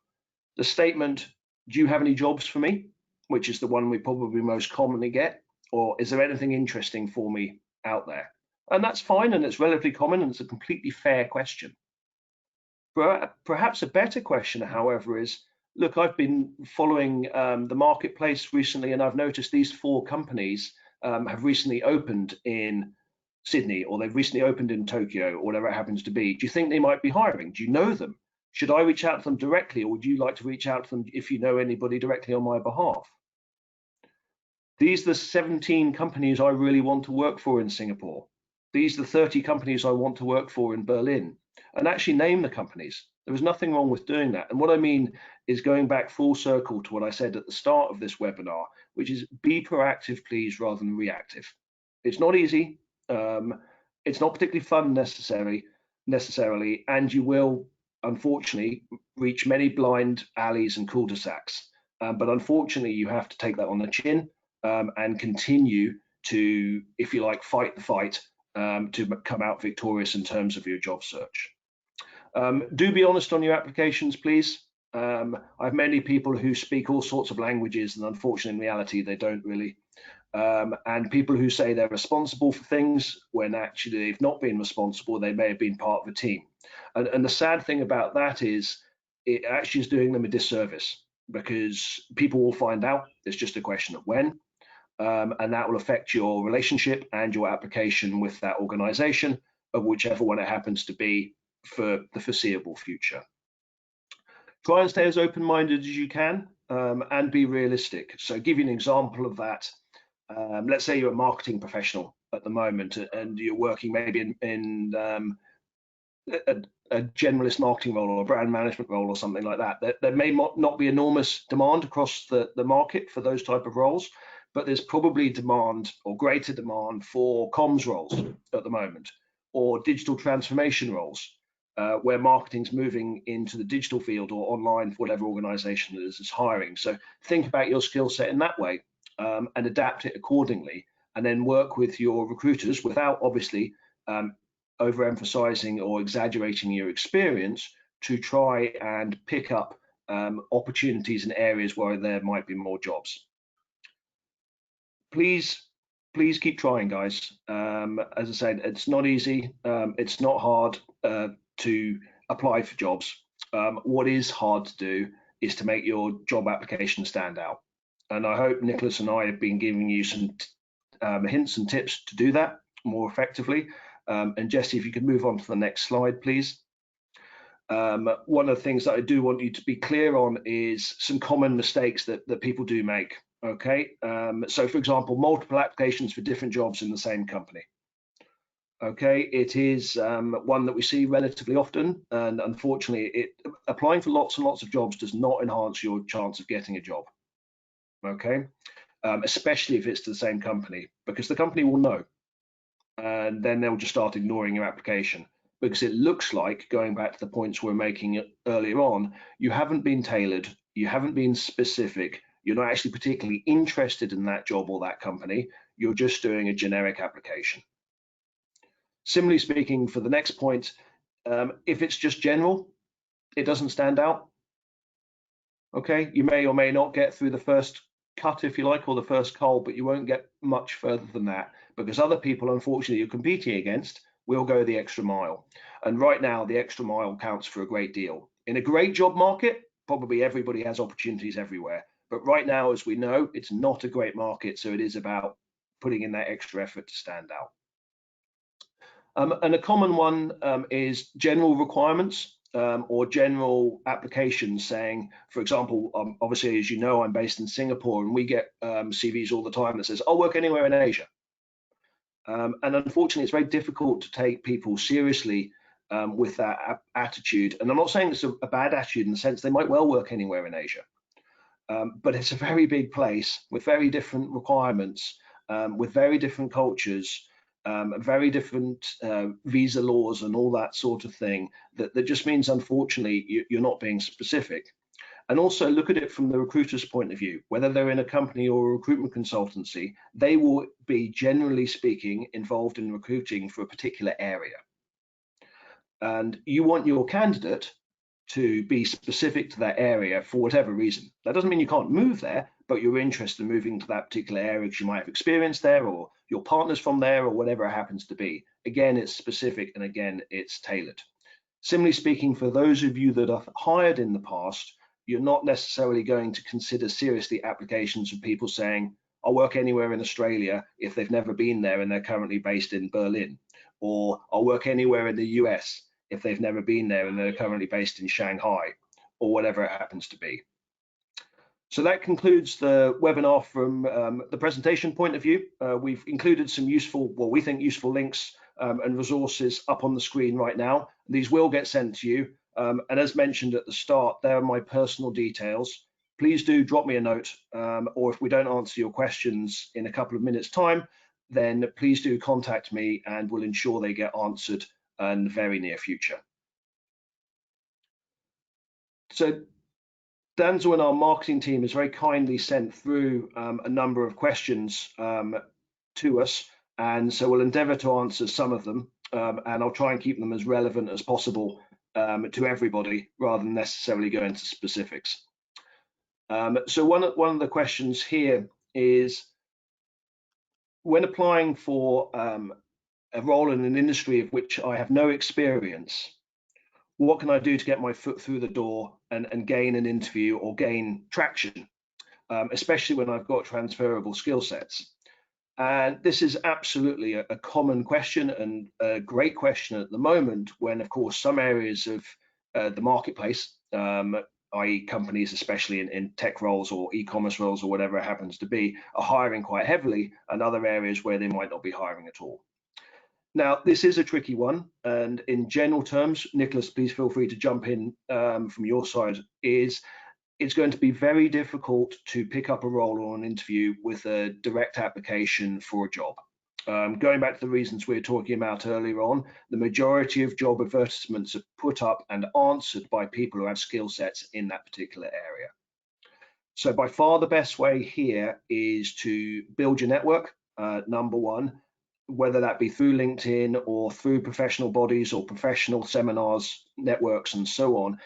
The statement, do you have any jobs for me? Which is the one we probably most commonly get. Or is there anything interesting for me out there? And that's fine, and it's relatively common, and it's a completely fair question. Perhaps a better question, however, is, look, I've been following the marketplace recently, and I've noticed these 4 companies have recently opened in Sydney, or they've recently opened in Tokyo, or whatever it happens to be. Do you think they might be hiring? Do you know them? Should I reach out to them directly, or would you like to reach out to them if you know anybody directly on my behalf? These are the 17 companies I really want to work for in Singapore. These are the 30 companies I want to work for in Berlin. And actually name the companies. There was nothing wrong with doing that. And what I mean is going back full circle to what I said at the start of this webinar, which is be proactive, please, rather than reactive. It's not easy. It's not particularly fun necessarily, and you will, unfortunately, reach many blind alleys and cul-de-sacs. But unfortunately, you have to take that on the chin and continue to, if you like, fight the fight to come out victorious in terms of your job search. Do be honest on your applications, please. I've many people who speak all sorts of languages, and unfortunately, in reality, they don't really. And people who say they're responsible for things when actually they've not been responsible, they may have been part of a team. And the sad thing about that is it actually is doing them a disservice, because people will find out. It's just a question of when. And that will affect your relationship and your application with that organization, of whichever one it happens to be, for the foreseeable future. Try and stay as open-minded as you can, and be realistic. So give you an example of that. Let's say you're a marketing professional at the moment, and you're working maybe in a generalist marketing role or a brand management role or something like that. There may not be enormous demand across the market for those type of roles, but there's probably demand, or greater demand, for comms roles at the moment, or digital transformation roles, where marketing's moving into the digital field or online for whatever organization it is hiring. So think about your skill set in that way, and adapt it accordingly, and then work with your recruiters without obviously overemphasizing or exaggerating your experience, to try and pick up opportunities in areas where there might be more jobs. Please keep trying, guys. As I said, it's not easy. It's not hard to apply for jobs. What is hard to do is to make your job application stand out. And I hope Nicholas and I have been giving you some hints and tips to do that more effectively. And Jesse, if you could move on to the next slide, please. One of the things that I do want you to be clear on is some common mistakes that people do make. Okay, so for example, multiple applications for different jobs in the same company. Okay, it is one that we see relatively often, and unfortunately, applying for lots and lots of jobs does not enhance your chance of getting a job. Okay, especially if it's to the same company, because the company will know, and then they'll just start ignoring your application, because it looks like, going back to the points we're making earlier on, you haven't been tailored, you haven't been specific, you're not actually particularly interested in that job or that company, you're just doing a generic application. Similarly speaking, for the next point, if it's just general, it doesn't stand out. Okay, you may or may not get through the first cut, if you like, or the first cull, but you won't get much further than that, because other people, unfortunately, you're competing against will go the extra mile. And right now, the extra mile counts for a great deal. In a great job market, probably everybody has opportunities everywhere. But right now, as we know, it's not a great market, so it is about putting in that extra effort to stand out. And a common one is general requirements, or general applications saying, for example, obviously, as you know, I'm based in Singapore, and we get CVs all the time that says, I'll work anywhere in Asia. And unfortunately, it's very difficult to take people seriously with that attitude. And I'm not saying it's a bad attitude in the sense they might well work anywhere in Asia. But it's a very big place with very different requirements, with very different cultures, very different visa laws and all that sort of thing, that just means, unfortunately, you're not being specific. And also look at it from the recruiter's point of view. Whether they're in a company or a recruitment consultancy, they will be, generally speaking, involved in recruiting for a particular area. And you want your candidate to be specific to that area for whatever reason. That doesn't mean you can't move there, but you're interested in moving to that particular area because you might have experience there, or your partner's from there, or whatever it happens to be. Again, it's specific, and again, it's tailored. Similarly speaking, for those of you that have hired in the past, you're not necessarily going to consider seriously applications of people saying, I'll work anywhere in Australia if they've never been there and they're currently based in Berlin, or I'll work anywhere in the US if they've never been there and they're currently based in Shanghai, or whatever it happens to be. So that concludes the webinar from the presentation point of view. We've included some useful, well, we think useful links and resources up on the screen right now. These will get sent to you. And as mentioned at the start, there are my personal details. Please do drop me a note, or if we don't answer your questions in a couple of minutes' time, then please do contact me and we'll ensure they get answered in the very near future. So Danzo and our marketing team has very kindly sent through a number of questions to us, and so we'll endeavour to answer some of them, and I'll try and keep them as relevant as possible to everybody, rather than necessarily go into specifics. So one of the questions here is, when applying for a role in an industry of which I have no experience, what can I do to get my foot through the door and gain an interview or gain traction, especially when I've got transferable skill sets? And this is absolutely a common question, and a great question at the moment, when of course some areas of the marketplace, i.e. companies, especially in tech roles or e-commerce roles or whatever it happens to be, are hiring quite heavily, and other areas where they might not be hiring at all. Now, this is a tricky one, and in general terms, Nicholas, please feel free to jump in from your side, it's going to be very difficult to pick up a role or an interview with a direct application for a job. Going back to the reasons we were talking about earlier on, the majority of job advertisements are put up and answered by people who have skill sets in that particular area. So by far the best way here is to build your network, number one, whether that be through LinkedIn or through professional bodies or professional seminars, networks, and so on.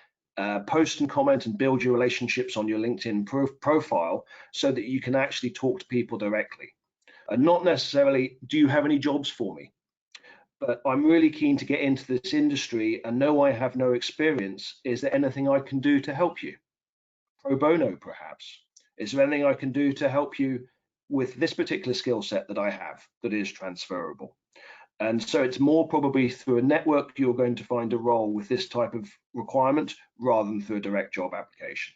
Post and comment and build your relationships on your LinkedIn profile so that you can actually talk to people directly. And not necessarily, do you have any jobs for me? But I'm really keen to get into this industry and know I have no experience. Is there anything I can do to help you? Pro bono, perhaps. Is there anything I can do to help you with this particular skill set that I have that is transferable? And so it's more probably through a network you're going to find a role with this type of requirement rather than through a direct job application.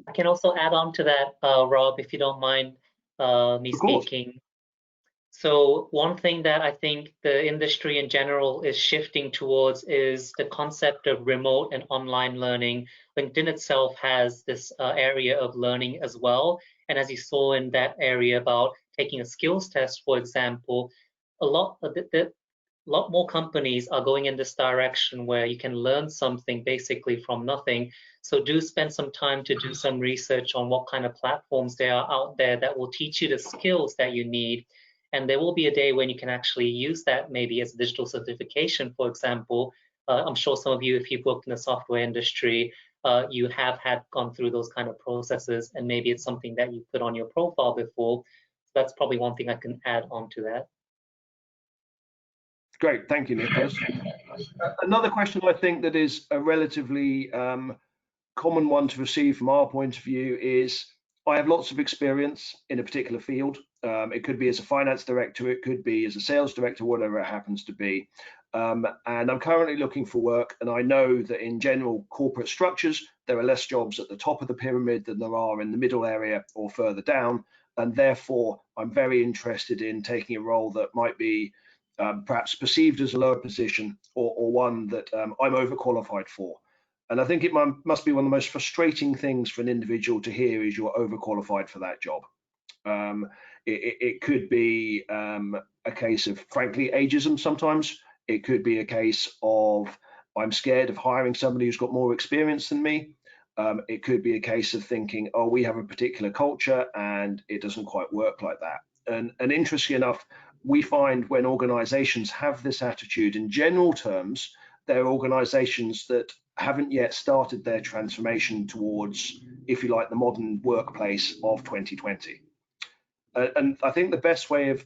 I can also add on to that, Rob, if you don't mind me speaking. So one thing that I think the industry in general is shifting towards is the concept of remote and online learning. LinkedIn itself has this area of learning as well. And as you saw in that area about taking a skills test, for example, a lot more companies are going in this direction where you can learn something basically from nothing. So do spend some time to do some research on what kind of platforms there are out there that will teach you the skills that you need. And there will be a day when you can actually use that maybe as a digital certification, for example. I'm sure some of you, if you've worked in the software industry, you have gone through those kind of processes, and maybe it's something that you put on your profile before. So that's probably one thing I can add on to that. Great, thank you, Nicholas. Another question I think that is a relatively common one to receive from our point of view is, I have lots of experience in a particular field. It could be as a finance director, it could be as a sales director, whatever it happens to be. And I'm currently looking for work, and I know that in general corporate structures, there are less jobs at the top of the pyramid than there are in the middle area or further down. And therefore, I'm very interested in taking a role that might be perhaps perceived as a lower position or one that I'm overqualified for. And I think it must be one of the most frustrating things for an individual to hear is you're overqualified for that job. It could be a case of, frankly, ageism sometimes. It could be a case of I'm scared of hiring somebody who's got more experience than me. It could be a case of thinking, oh, we have a particular culture and it doesn't quite work like that. And interestingly enough, we find when organizations have this attitude, in general terms, they're organizations that haven't yet started their transformation towards, if you like, the modern workplace of 2020. And I think the best way of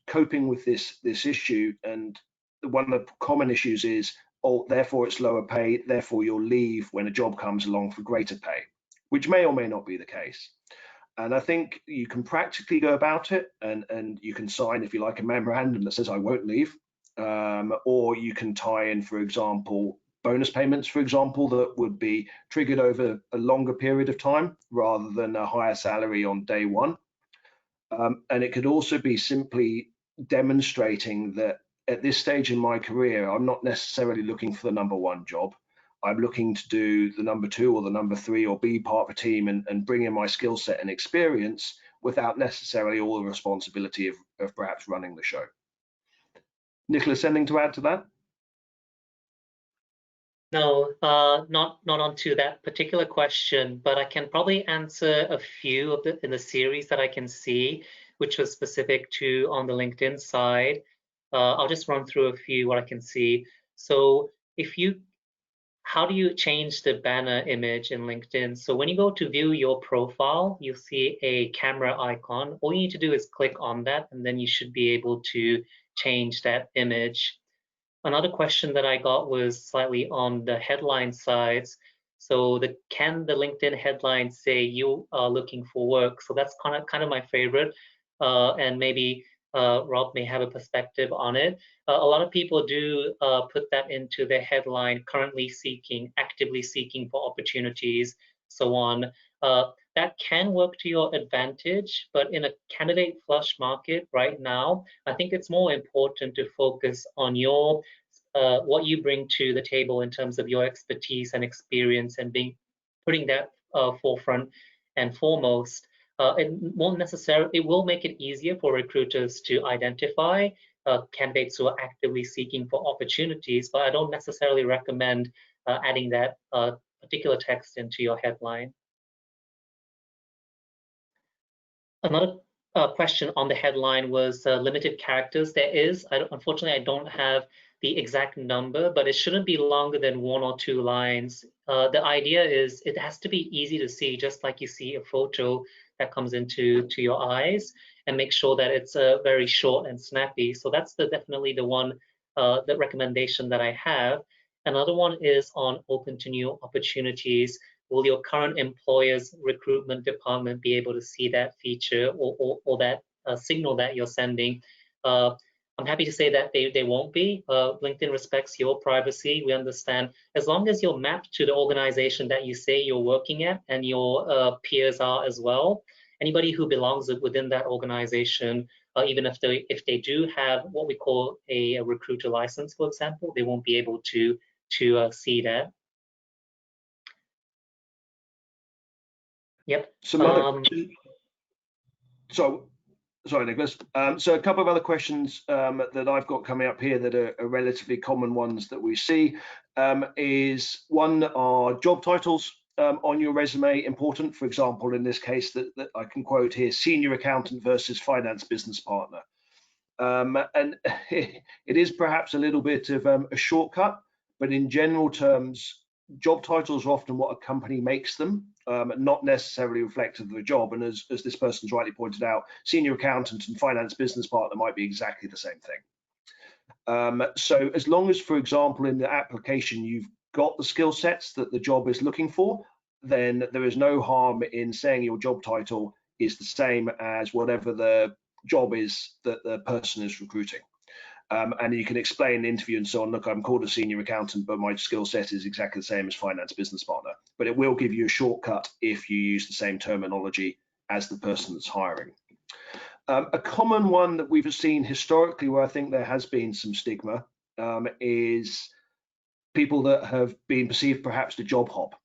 coping with this issue, and one of the common issues is, oh, therefore it's lower pay, therefore you'll leave when a job comes along for greater pay, which may or may not be the case. And I think you can practically go about it, and you can sign, if you like, a memorandum that says I won't leave, or you can tie in, for example, bonus payments, for example, that would be triggered over a longer period of time rather than a higher salary on day one. And it could also be simply demonstrating that at this stage in my career, I'm not necessarily looking for the number one job. I'm looking to do the number two or the number three, or be part of a team and bring in my skill set and experience without necessarily all the responsibility of perhaps running the show. Nicholas, anything to add to that? No, not onto that particular question, but I can probably answer a few of in the series that I can see, which was specific to on the LinkedIn side. I'll just run through a few what I can see. So how do you change the banner image in LinkedIn? So when you go to view your profile, you'll see a camera icon. All you need to do is click on that, and then you should be able to change that image. Another question that I got was slightly on the headline sides. So can the LinkedIn headline say you are looking for work? So that's kind of my favorite, and maybe Rob may have a perspective on it. A lot of people do put that into their headline, currently seeking, actively seeking for opportunities, so on. That can work to your advantage, but in a candidate flush market right now, I think it's more important to focus on your what you bring to the table in terms of your expertise and experience, and putting that forefront and foremost. It will make it easier for recruiters to identify candidates who are actively seeking for opportunities, but I don't necessarily recommend adding that particular text into your headline. Another question on the headline was limited characters. Unfortunately, I don't have the exact number, but it shouldn't be longer than 1 or 2 lines. The idea is it has to be easy to see, just like you see a photo that comes into your eyes, and make sure that it's very short and snappy. So that's definitely the one, the recommendation that I have. Another one is on open to new opportunities. Will your current employer's recruitment department be able to see that feature or that signal that you're sending? I'm happy to say that they won't be. LinkedIn respects your privacy. We understand as long as you're mapped to the organization that you say you're working at, and your peers are as well. Anybody who belongs within that organization, even if they do have what we call a recruiter license, for example, they won't be able to see that. Yep. Sorry, Nicholas. So a couple of other questions that I've got coming up here that are relatively common ones that we see is one, are job titles on your resume important? For example, in this case that I can quote here, senior accountant versus finance business partner. And it is perhaps a little bit of a shortcut, but in general terms, job titles are often what a company makes them, not necessarily reflective of the job. And as this person's rightly pointed out, senior accountant and finance business partner might be exactly the same thing. So as long as, for example, in the application, you've got the skill sets that the job is looking for, then there is no harm in saying your job title is the same as whatever the job is that the person is recruiting. And you can explain in the interview and so on, look, I'm called a senior accountant, but my skill set is exactly the same as finance business partner. But it will give you a shortcut if you use the same terminology as the person that's hiring. A common one that we've seen historically, where I think there has been some stigma, is people that have been perceived perhaps to job hop,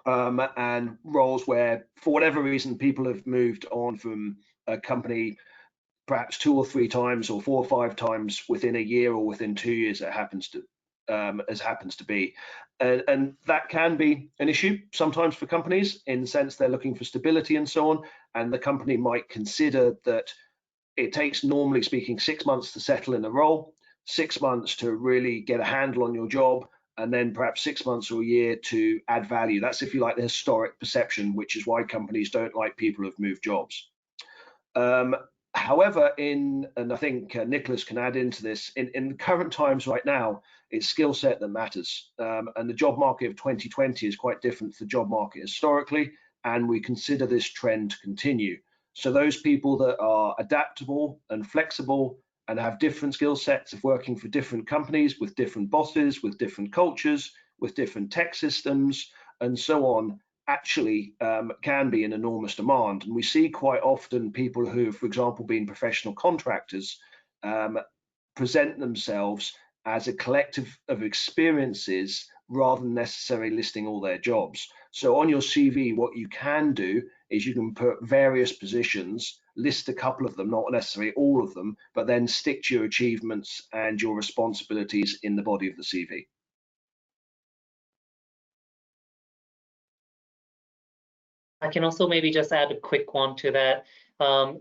and roles where, for whatever reason, people have moved on from a company perhaps 2 or 3 times or 4 or 5 times within a year or within 2 years, it happens to. as happens to be. And that can be an issue sometimes for companies, in the sense they're looking for stability and so on, and the company might consider that it takes, normally speaking, 6 months to settle in a role, 6 months to really get a handle on your job, and then perhaps 6 months or a year to add value. That's, if you like, the historic perception, which is why companies don't like people who've moved jobs. However, and I think Nicholas can add into this, in the current times right now, it's skill set that matters. And the job market of 2020 is quite different to the job market historically, and we consider this trend to continue. So those people that are adaptable and flexible and have different skill sets of working for different companies with different bosses, with different cultures, with different tech systems, and so on, actually can be in enormous demand. And we see quite often people who, for example, been professional contractors, present themselves as a collective of experiences rather than necessarily listing all their jobs. So on your CV, what you can do is you can put various positions, list a couple of them, not necessarily all of them, but then stick to your achievements and your responsibilities in the body of the CV. I can also maybe just add a quick one to that.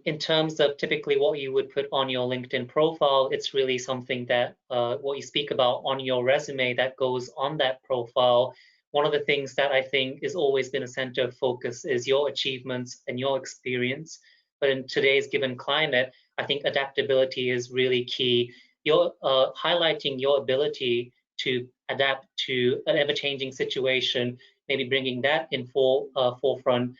In terms of typically what you would put on your LinkedIn profile, it's really something that what you speak about on your resume that goes on that profile. One of the things that I think has always been a center of focus is your achievements and your experience. But in today's given climate, I think adaptability is really key. You're highlighting your ability to adapt to an ever-changing situation, maybe bringing that in forefront,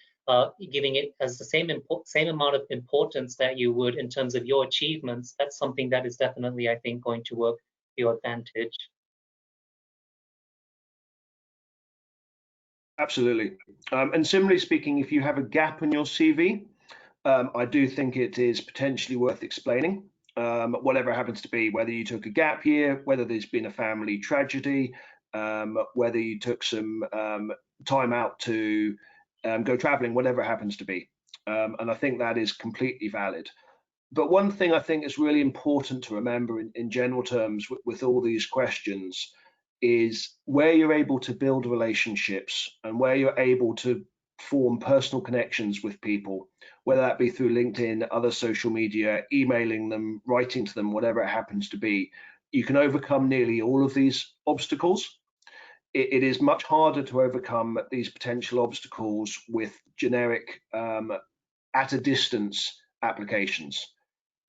giving it as the same amount of importance that you would in terms of your achievements. That's something that is definitely, I think, going to work to your advantage. Absolutely. And similarly speaking, if you have a gap in your CV, I do think it is potentially worth explaining, whatever it happens to be, whether you took a gap year, whether there's been a family tragedy, whether you took some time out to go traveling, whatever it happens to be. And I think that is completely valid. But one thing I think is really important to remember in general terms with all these questions is where you're able to build relationships and where you're able to form personal connections with people, whether that be through LinkedIn, other social media, emailing them, writing to them, whatever it happens to be. You can overcome nearly all of these obstacles. It is much harder to overcome these potential obstacles with generic, at a distance applications.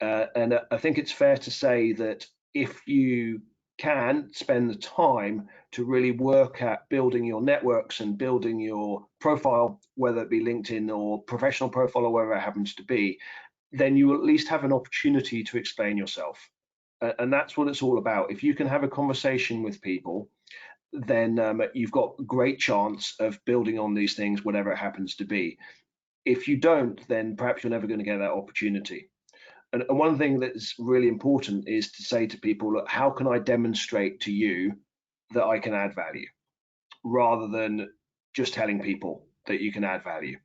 And I think it's fair to say that if you can spend the time to really work at building your networks and building your profile, whether it be LinkedIn or professional profile or wherever it happens to be, then you will at least have an opportunity to explain yourself. And that's what it's all about. If you can have a conversation with people, then you've got a great chance of building on these things, whatever it happens to be. If you don't, then perhaps you're never going to get that opportunity. And one thing that's really important is to say to people, look, how can I demonstrate to you that I can add value, rather than just telling people that you can add value.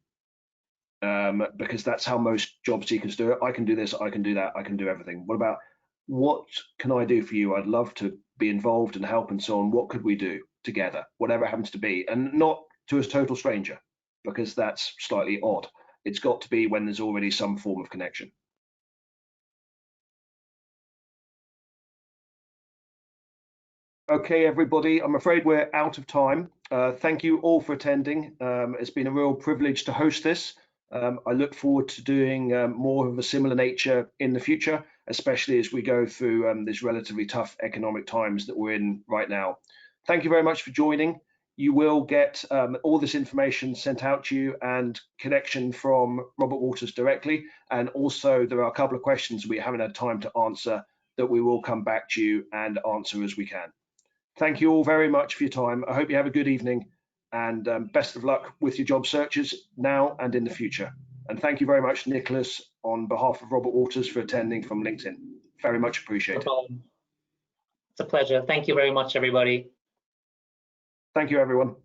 Because that's how most job seekers do it. I can do this, I can do that, I can do everything. What about, what can I do for you? I'd love to be involved and help and so on. What could we do together, whatever it happens to be? And not to a total stranger, because that's slightly odd. It's got to be when there's already some form of connection. Okay, everybody, I'm afraid we're out of time. Thank you all for attending. It's been a real privilege to host this. I look forward to doing more of a similar nature in the future, especially as we go through this relatively tough economic times that we're in right now. Thank you very much for joining. You will get all this information sent out to you and connection from Robert Walters directly. And also there are a couple of questions we haven't had time to answer that we will come back to you and answer as we can. Thank you all very much for your time. I hope you have a good evening, and best of luck with your job searches now and in the future. And thank you very much, Nicholas, on behalf of Robert Walters, for attending from LinkedIn. Very much appreciated. No problem. It's a pleasure. Thank you very much, everybody. Thank you, everyone.